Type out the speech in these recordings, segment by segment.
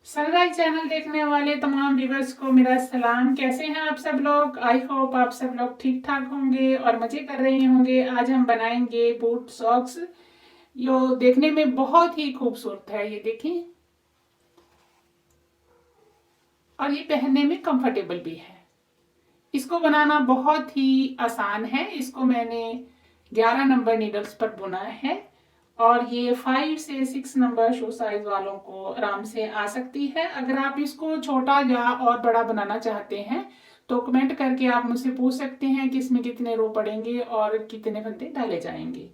Sunrise channel देखने वाले तमाम व्यूवर्स को मेरा सलाम। कैसे हैं आप सब लोग? आई होप आप सब लोग ठीक ठाक होंगे और मजे कर रहे होंगे। आज हम बनाएंगे बूट सॉक्स, जो देखने में बहुत ही खूबसूरत है। ये देखें, और ये पहनने में कंफर्टेबल भी है। इसको बनाना बहुत ही आसान है। इसको मैंने 11 नंबर नीडल्स पर बुना है और ये 5 से 6 नंबर शू साइज वालों को आराम से आ सकती है। अगर आप इसको छोटा या और बड़ा बनाना चाहते हैं तो कमेंट करके आप मुझसे पूछ सकते हैं कि इसमें कितने रो पड़ेंगे और कितने फंदे डाले जाएंगे।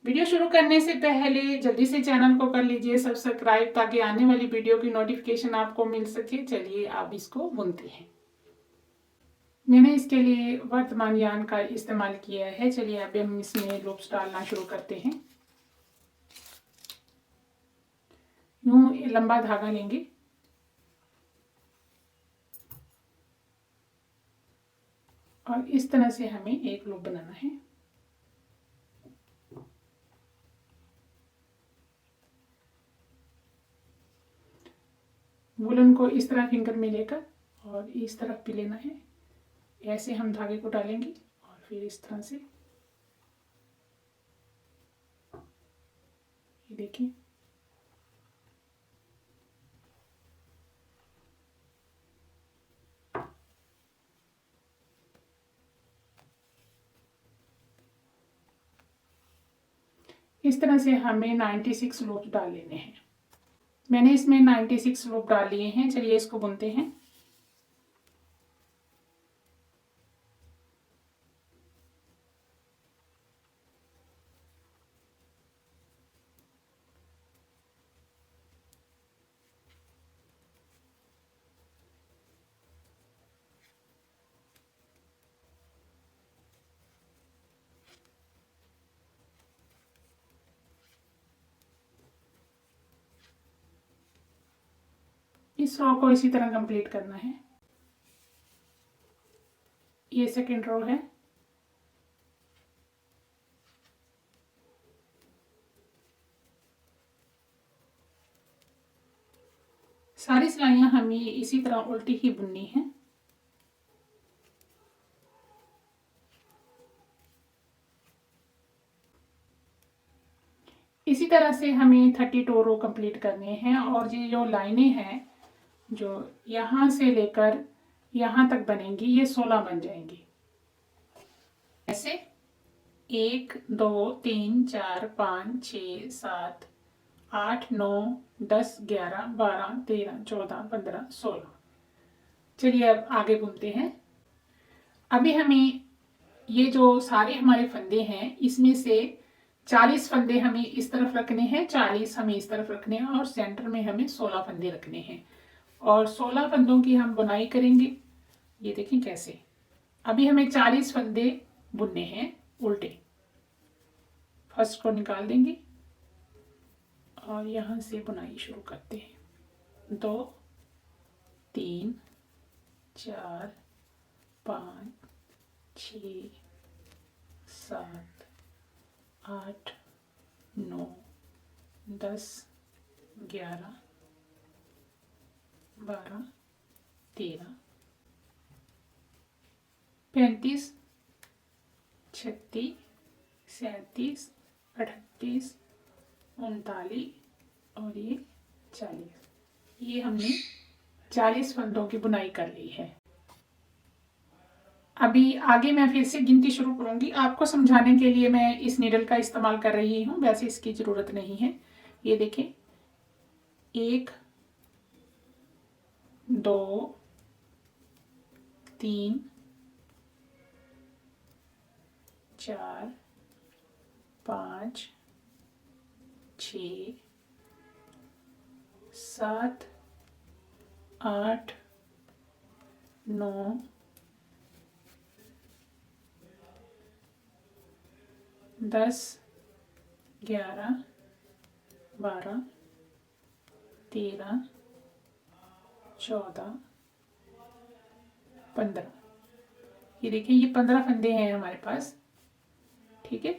वीडियो शुरू करने से पहले जल्दी से चैनल को कर लीजिए सब्सक्राइब, ताकि आने वाली वीडियो की नोटिफिकेशन आपको मिल सके। चलिए आप इसको बुनते हैं। मैंने इसके लिए वर्तमान यार्न का इस्तेमाल किया है। चलिए अब हम इसमें लूप्स डालना शुरू करते हैं। यूं लंबा धागा लेंगे और इस तरह से हमें एक लूप बनाना है। वुलन को इस तरह फिंगर में लेकर और इस तरफ भी लेना है। ऐसे हम धागे को डालेंगे और फिर इस तरह से, ये देखिए, इस तरह से हमें 96 लूप डाल लेने हैं। मैंने इसमें 96 लूप डाल लिए हैं। चलिए इसको बुनते हैं। इस रो को इसी तरह कंप्लीट करना है। ये सेकंड रो है। सारी सिलाइयां हमें इसी तरह उल्टी ही बुननी है। इसी तरह से हमें 32 रो कंप्लीट करने हैं और ये जो लाइनें हैं जो यहाँ से लेकर यहाँ तक बनेंगी, ये 16 बन जाएंगी। ऐसे 1 2 3 4 5 6 7 8 9 10 11 12 13 14 15 16। चलिए अब आगे बुनते हैं। अभी हमें ये जो सारे हमारे फंदे हैं, इसमें से 40 फंदे हमें इस तरफ रखने हैं, 40 हमें इस तरफ रखने हैं और सेंटर में हमें 16 फंदे रखने हैं और 16 फंदों की हम बुनाई करेंगे। ये देखें कैसे। अभी हमें 40 फंदे बुनने हैं उल्टे। फर्स्ट को निकाल देंगे और यहाँ से बुनाई शुरू करते हैं। 2 3 4 5 6 7 8 9 10 11 12 13 35 36 37 38 39 और ये 40। ये हमने 40 फंदों की बुनाई कर ली है। अभी आगे मैं फिर से गिनती शुरू करूंगी। आपको समझाने के लिए मैं इस नीडल का इस्तेमाल कर रही हूँ, वैसे इसकी ज़रूरत नहीं है। ये देखें, 1 2 3 4 5 6 7 8 9 10 11 12 13 14 15। ये देखिए, ये 15 फंदे हैं हमारे पास। ठीक है,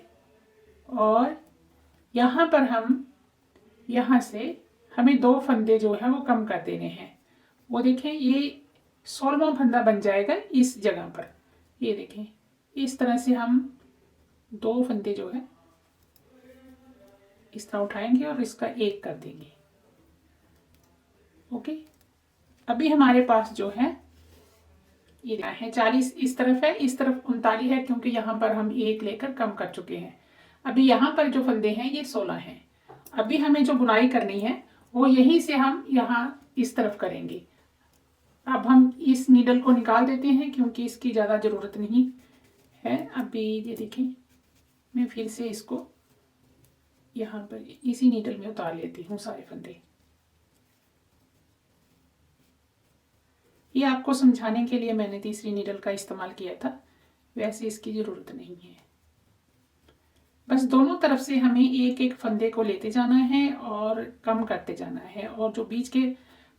और यहाँ पर हम यहाँ से हमें 2 फंदे जो है वो कम कर देने हैं। वो देखें ये 16वां फंदा बन जाएगा इस जगह पर। ये देखें इस तरह से हम 2 फंदे जो है इस तरह उठाएंगे और इसका एक कर देंगे। ओके, अभी हमारे पास जो है ये है 40 इस तरफ है, इस तरफ 39 है, क्योंकि यहाँ पर हम एक लेकर कम कर चुके हैं। अभी यहाँ पर जो फंदे हैं ये 16 हैं। अभी हमें जो बुनाई करनी है वो यहीं से हम यहाँ इस तरफ करेंगे। अब हम इस नीडल को निकाल देते हैं क्योंकि इसकी ज़्यादा ज़रूरत नहीं है। अभी ये देखें, मैं फिर से इसको यहाँ पर इसी नीडल में उतार लेती हूँ सारे फंदे। ये आपको समझाने के लिए मैंने तीसरी नीडल का इस्तेमाल किया था, वैसे इसकी ज़रूरत नहीं है। बस दोनों तरफ से हमें एक एक फंदे को लेते जाना है और कम करते जाना है, और जो बीच के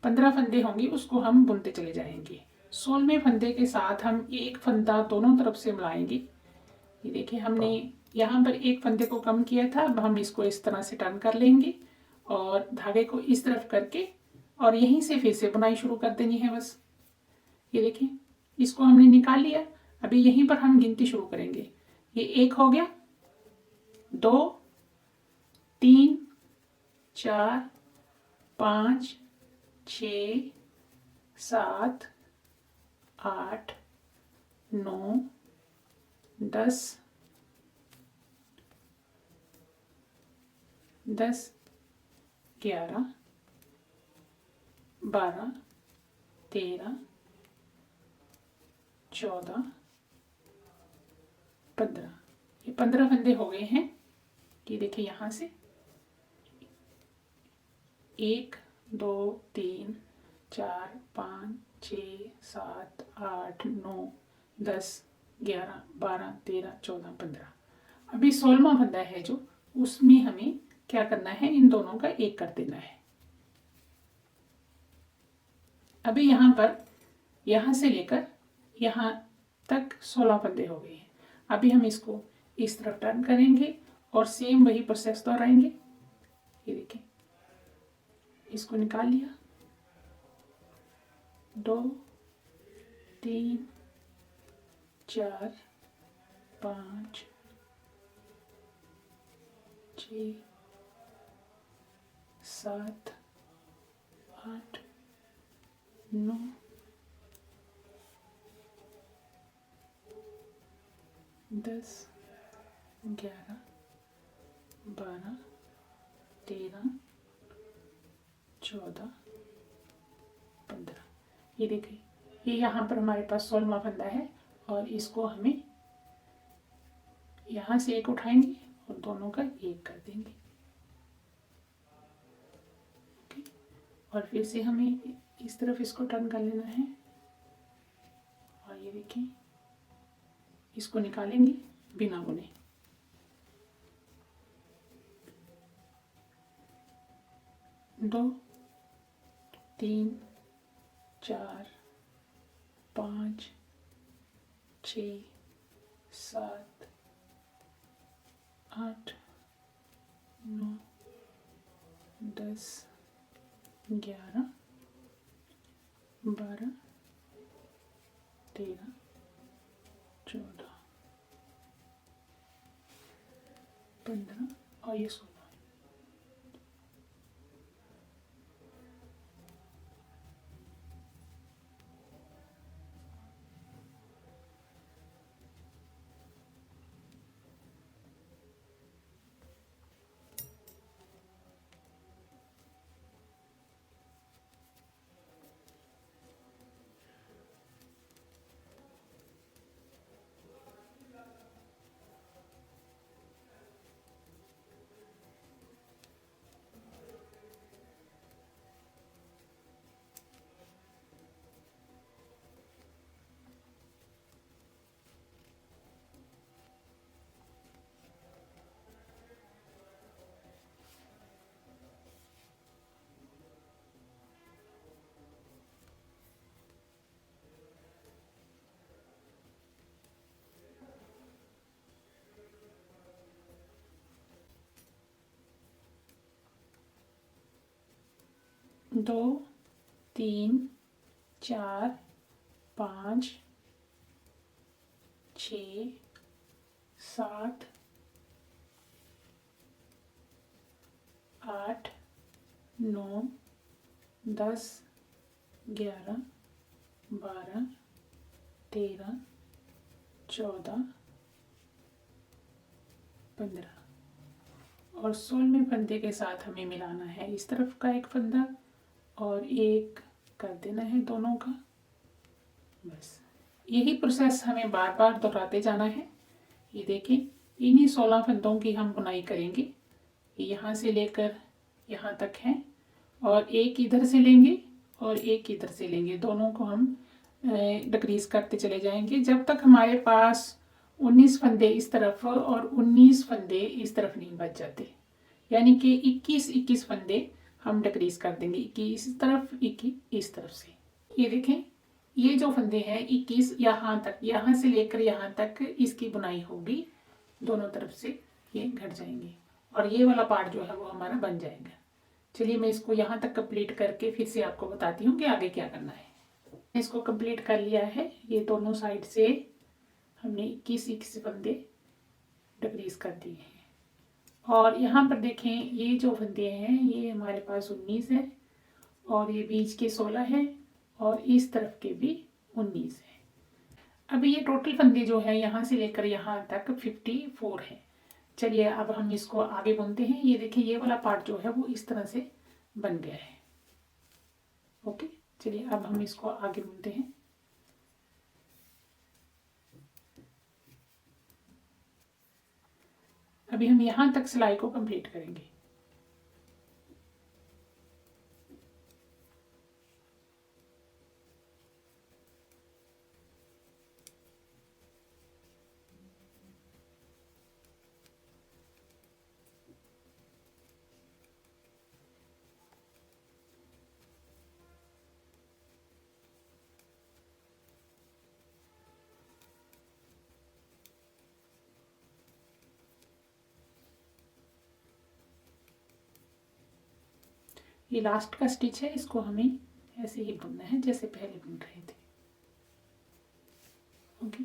15 फंदे होंगे उसको हम बुनते चले जाएंगे। 16वें फंदे के साथ हम एक फंदा दोनों तरफ से मिलाएंगे। ये देखिए हमने यहाँ पर एक फंदे को कम किया था, अब हम इसको इस तरह से टर्न कर लेंगे और धागे को इस तरफ करके और यहीं से फिर से बुनाई शुरू कर देनी है बस। ये देखें इसको हमने निकाल लिया। अभी यहीं पर हम गिनती शुरू करेंगे। ये 1 हो गया, 2, 3, 4, 5, 6, 7, 8, 9, 10, 11, 12, 13, 14, 15। ये 15 फंदे हो गए हैं। ये देखिए यहाँ से 1, 2, 3, 4, 5, 6, 7, 8, 9, 10, 11, 12, 13, 14, 15। अभी 16वां फंदा है जो, उसमें हमें क्या करना है, इन दोनों का एक कर देना है। अभी यहाँ पर यहाँ से लेकर यहाँ तक 16 फंदे हो गए हैं। अभी हम इसको इस तरफ टर्न करेंगे और सेम वही प्रोसेस दोहराएंगे। ये देखिए इसको निकाल लिया, 2, 3, 4, 5, 6, 7, 8, 9, 10, 11, 12, 13, 14, 15। ये देखिए ये यहाँ पर हमारे पास 16वां फंदा है और इसको हमें यहाँ से एक उठाएंगे और दोनों का एक कर देंगे। ओके, और फिर से हमें इस तरफ इसको टर्न कर लेना है और ये देखिए इसको निकालेंगे बिना बुने। दो, 3, 4, 5, 6, 7, 8, 9, 10, 11, 12, 13, 14, 15 और ये 16। 2 3 4 5 6 7 8 9 10 11 12 13 14 15 और 16वें फंदे के साथ हमें मिलाना है इस तरफ का एक फंदा और एक कर देना है दोनों का। बस यही प्रोसेस हमें बार बार दोहराते जाना है। ये देखें, इन्हीं 16 फंदों की हम बुनाई करेंगे। यहाँ से लेकर यहाँ तक है और एक इधर से लेंगे और एक इधर से लेंगे, दोनों को हम डिक्रीज करते चले जाएंगे जब तक हमारे पास 19 फंदे इस तरफ और 19 फंदे इस तरफ नहीं बच जाते। यानी कि 21 फंदे हम डिक्रीज कर देंगे, 21 इस तरफ 21 इस तरफ से। ये देखें, ये जो फंदे हैं 21 यहाँ तक, यहाँ से लेकर यहाँ तक इसकी बुनाई होगी, दोनों तरफ से ये घट जाएंगे और ये वाला पार्ट जो है वो हमारा बन जाएगा। चलिए मैं इसको यहाँ तक कंप्लीट करके फिर से आपको बताती हूँ कि आगे क्या करना है। इसको कंप्लीट कर लिया है, ये दोनों साइड से हमने 21 फंदे डिक्रीज कर दिए हैं और यहाँ पर देखें ये जो फंदे हैं ये हमारे पास 19 है और ये बीच के 16 है और इस तरफ के भी 19 है। अभी ये टोटल फंदे जो है यहाँ से लेकर यहाँ तक 54 है। चलिए अब हम इसको आगे बुनते हैं। ये देखिए ये वाला पार्ट जो है वो इस तरह से बन गया है। ओके, चलिए अब हम इसको आगे बुनते हैं। अभी हम यहाँ तक सिलाई को कंप्लीट करेंगे। ये लास्ट का स्टिच है, इसको हमें ऐसे ही बुनना है जैसे पहले बुन रहे थे। ओके,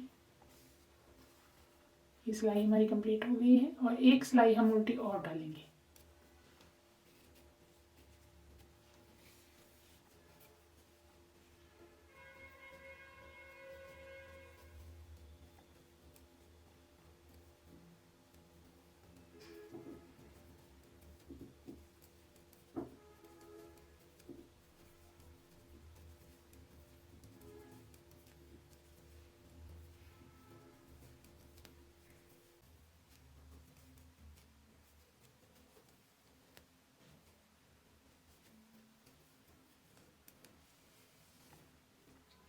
ये सिलाई हमारी कंप्लीट हो गई है और एक सिलाई हम उल्टी और डालेंगे।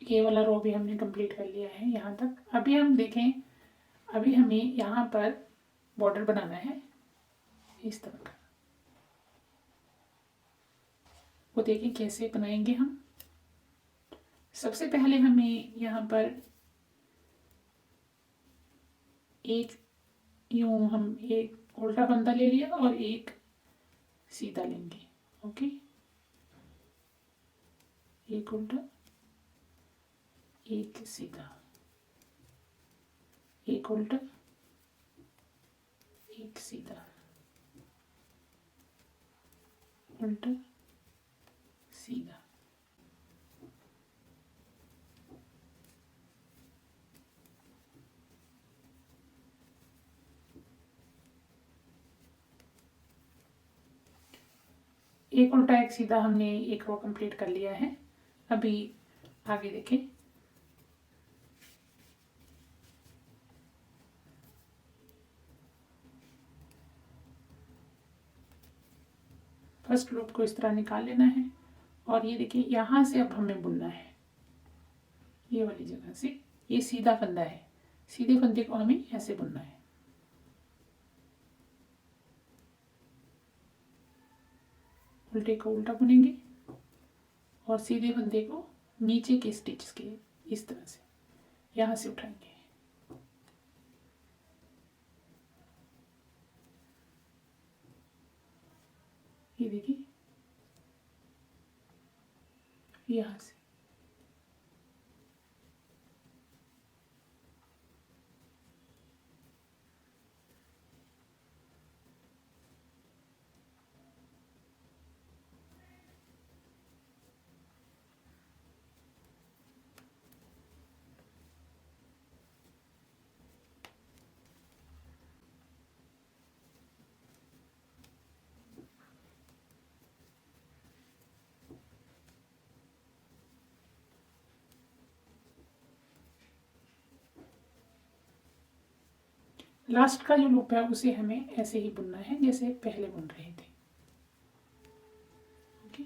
ये वाला रो भी हमने कंप्लीट कर लिया है यहाँ तक। अभी हम देखें, अभी हमें यहाँ पर बॉर्डर बनाना है इस तरह का। वो देखें कैसे बनाएंगे हम। सबसे पहले हमें यहाँ पर एक यूं हम एक उल्टा फंदा ले लिया और एक सीधा लेंगे। ओके, एक उल्टा एक सीधा, एक उल्टा एक सीधा, उल्टा सीधा। एक उल्टा एक सीधा हमने एक रो कंप्लीट कर लिया है। अभी आगे देखें, फर्स्ट लूप को इस तरह निकाल लेना है और ये देखिए यहाँ से अब हमें बुनना है। ये वाली जगह से, ये सीधा फंदा है, सीधे फंदे को हमें ऐसे बुनना है। उल्टे को उल्टा बुनेंगे और सीधे फंदे को नीचे के स्टिच के इस तरह से यहाँ से उठाएंगे। ये देखिए यहाँ से। लास्ट का जो लूप है उसे हमें ऐसे ही बुनना है जैसे पहले बुन रहे थे। ओके,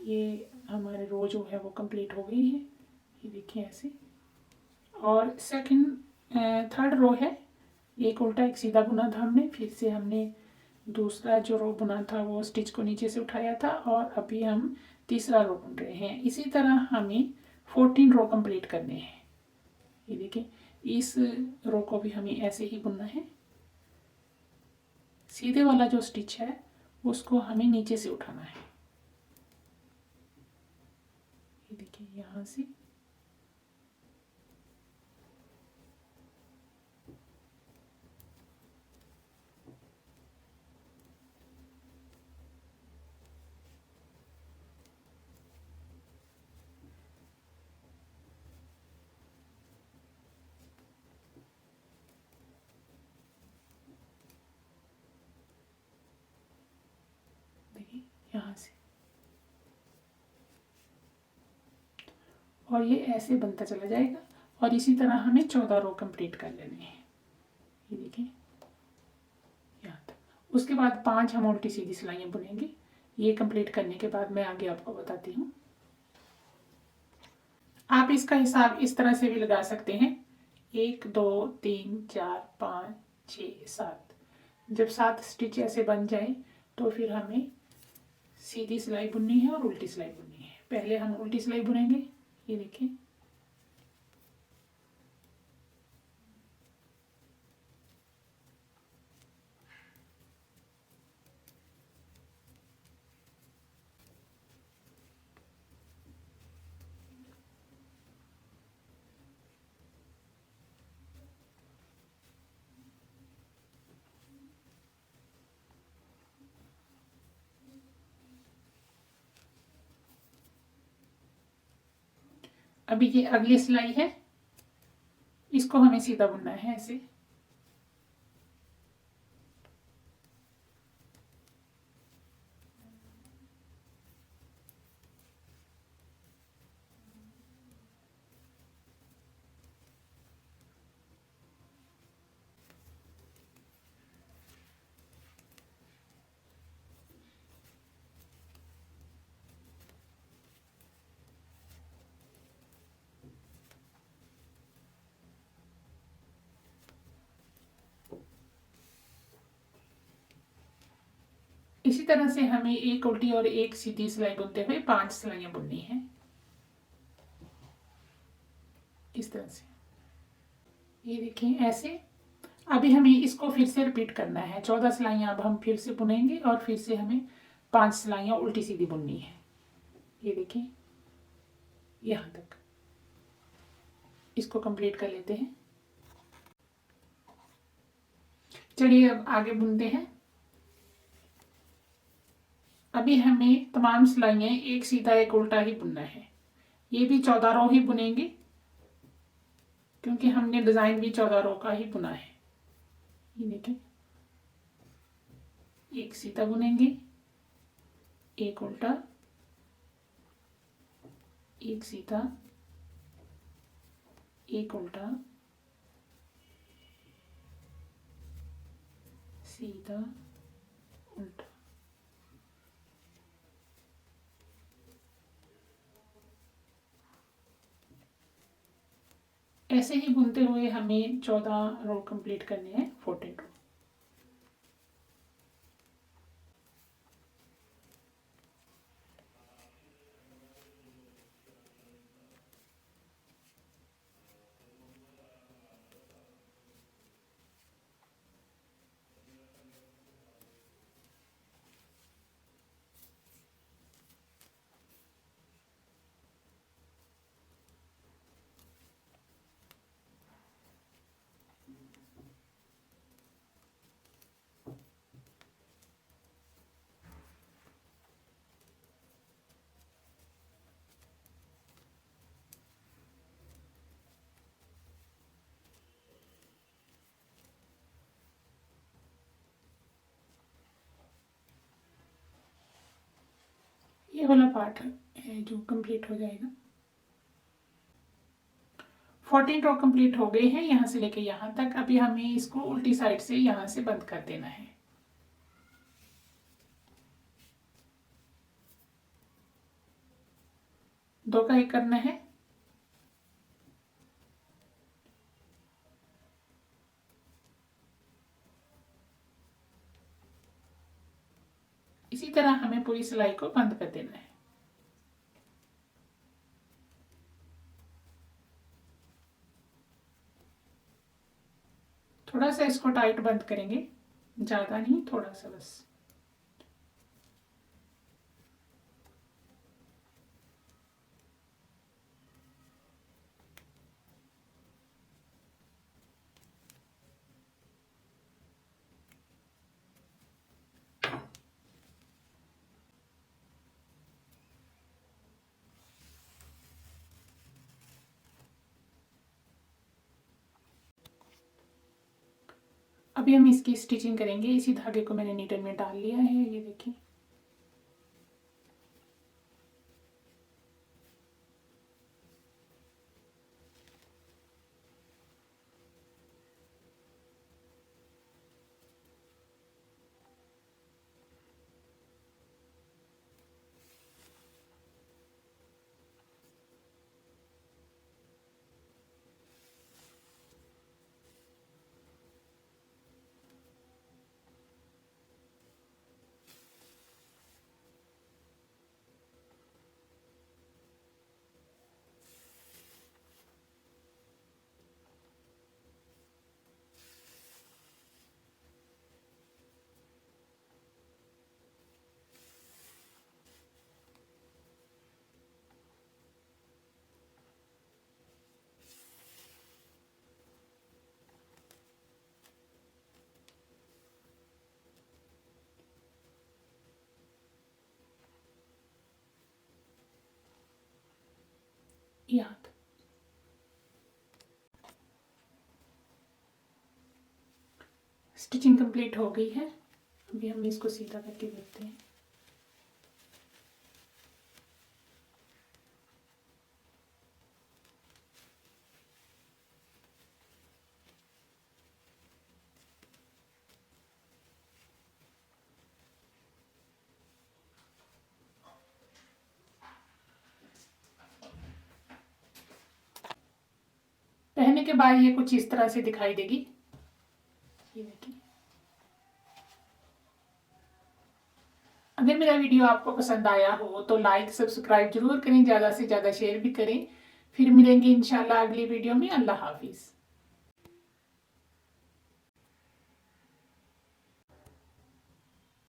ये हमारे रो जो है वो कंप्लीट हो गई है, ये देखिए ऐसे। और सेकंड थर्ड रो है, एक उल्टा एक सीधा बुना था हमने, फिर से हमने दूसरा जो रो बुना था वो स्टिच को नीचे से उठाया था, और अभी हम तीसरा रो बुन रहे हैं। इसी तरह हमें 14 रो कंप्लीट करने हैं। ये देखिए, इस रो को भी हमें ऐसे ही बुनना है। सीधे वाला जो स्टिच है उसको हमें नीचे से उठाना है। ये देखिए यहाँ से यहाँ से, और ये ऐसे बनता चला जाएगा। और इसी तरह हमें 14 रो कंप्लीट कर लेने हैं। ये देखिए यहाँ तक। उसके बाद 5 हम उल्टी सीधी सिलाइयाँ बुनेंगे। ये कंप्लीट करने के बाद मैं आगे आपको बताती हूँ। आप इसका हिसाब इस तरह से भी लगा सकते हैं, 1 2 3 4 5 6 7। जब 7 स्टिच ऐसे बन जाए तो फिर हमें सीधी सिलाई बुननी है और उल्टी सिलाई बुननी है। पहले हम उल्टी सिलाई बुनेंगे। ये देखिए, अभी ये अगली सिलाई है, इसको हमें सीधा बुनना है ऐसे। इसी तरह से हमें एक उल्टी और एक सीधी सिलाई बुनते हुए 5 सिलाइयां बुननी है, इस तरह से। ये देखिए ऐसे। अभी हमें इसको फिर से रिपीट करना है। 14 सिलाइयां अब हम फिर से बुनेंगे और फिर से हमें 5 सिलाइयां उल्टी सीधी बुननी है। ये देखिए यहाँ तक। इसको कंप्लीट कर लेते हैं। चलिए अब आगे बुनते हैं। अभी हमें तमाम सिलाइयाँ एक सीधा एक उल्टा ही बुनना है। ये भी 14 रो ही बुनेंगे क्योंकि हमने डिज़ाइन भी 14 रो का ही बुना है। ये देखिए, एक सीधा बुनेंगे, एक उल्टा, एक सीधा, एक उल्टा, सीधा, उल्टा। ऐसे ही बुनते हुए हमें 14 रो कंप्लीट करने हैं, 14 रो। वाला पार्ट है जो कंप्लीट हो जाएगा। 14 रो कंप्लीट हो गए हैं यहाँ से लेके यहाँ तक। अभी हमें इसको उल्टी साइड से यहाँ से बंद कर देना है। दो का एक करना है। इसी तरह हमें पूरी सिलाई को बंद कर देना है। थोड़ा सा इसको टाइट बंद करेंगे, ज्यादा नहीं, थोड़ा सा बस। अभी हम इसकी स्टिचिंग करेंगे। इसी धागे को मैंने नीडल में डाल लिया है, ये देखिए। यहाँ तक। स्टिचिंग कंप्लीट हो गई है। अभी हम इसको सीधा करके देखते हैं। पहनने के बाद ये कुछ इस तरह से दिखाई देगी, ये देखिए। अगर मेरा वीडियो आपको पसंद आया हो तो लाइक सब्सक्राइब जरूर करें, ज़्यादा से ज़्यादा शेयर भी करें। फिर मिलेंगे इंशाल्लाह अगली वीडियो में। अल्लाह हाफिज़।